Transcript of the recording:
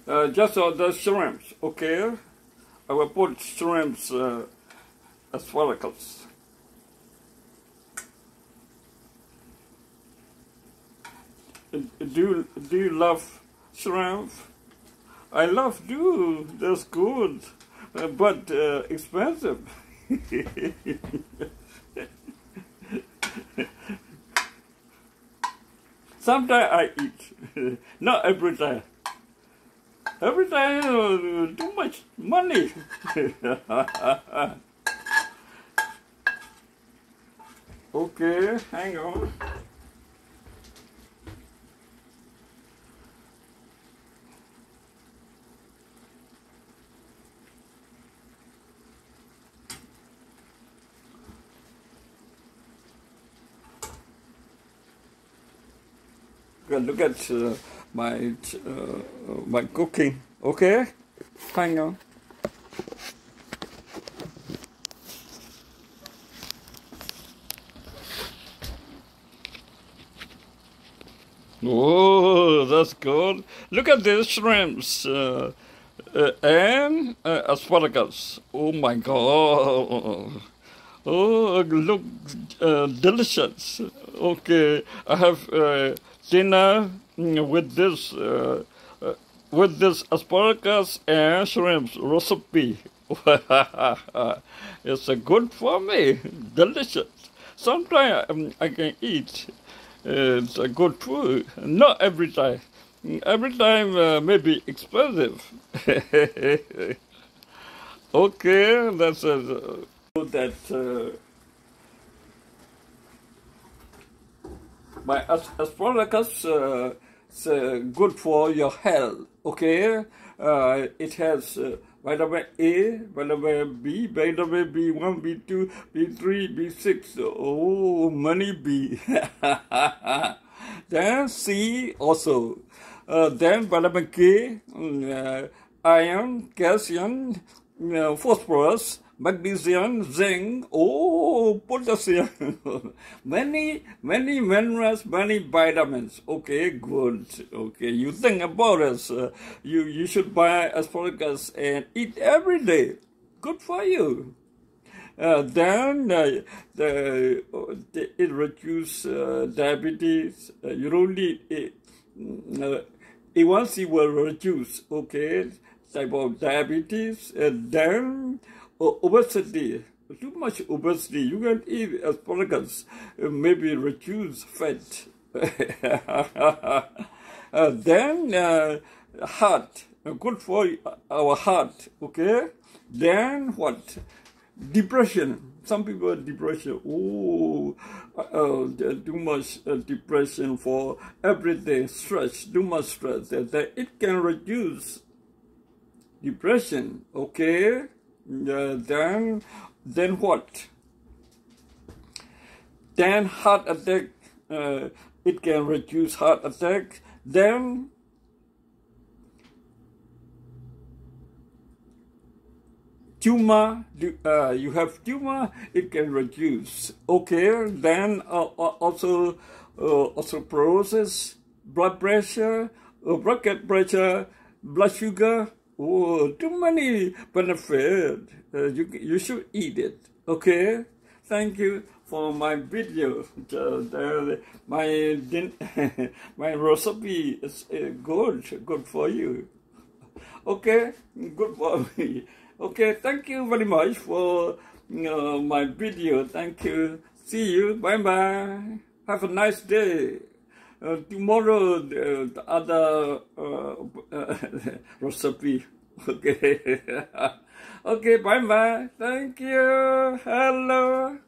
Just the shrimps, okay? I will put shrimps, asparagus. Do you love shrimp? I love too. That's good, but expensive. Sometimes I eat, not every time. Every time, too much money. Okay, hang on. Look at my cooking. Okay, hang on. Oh, that's good. Look at these shrimps and asparagus. Oh my God. Oh, look delicious. Okay, I have dinner with this asparagus and shrimps recipe. It's good for me. Delicious. Sometimes I can eat. It's a good food. Not every time. Every time maybe expensive. Okay, that's that. My asparagus is good for your health. Okay, it has vitamin A, vitamin B, vitamin B1, B2, B3, B6. Oh, many B. Then C also. Then vitamin K, iron, calcium, phosphorus, magnesium, zinc, potassium, many minerals, many vitamins. Okay, good. Okay, you think about it. You should buy asparagus and eat every day. Good for you. Then it reduces diabetes. You don't need it. A1C will reduce. Okay, type of diabetes, and then obesity. Too much obesity. You can eat asparagus, maybe reduce fat. Then heart, good for our heart. Okay. Then what? Depression. Some people have depression. Too much depression for everyday stress. Too much stress. That it can reduce depression. Okay. Then what? Then heart attack. It can reduce heart attack. Then tumor. You have tumor. It can reduce. Okay. Then also osteoporosis, blood pressure, blood pressure, blood sugar. Oh, too many benefits. You should eat it. Okay. Thank you for my video. My my recipe is good for you. Okay, good for me. Okay, thank you very much for my video. Thank you. See you. Bye bye. Have a nice day. Tomorrow the other recipe. Okay. Okay, bye bye. Thank you. Hello.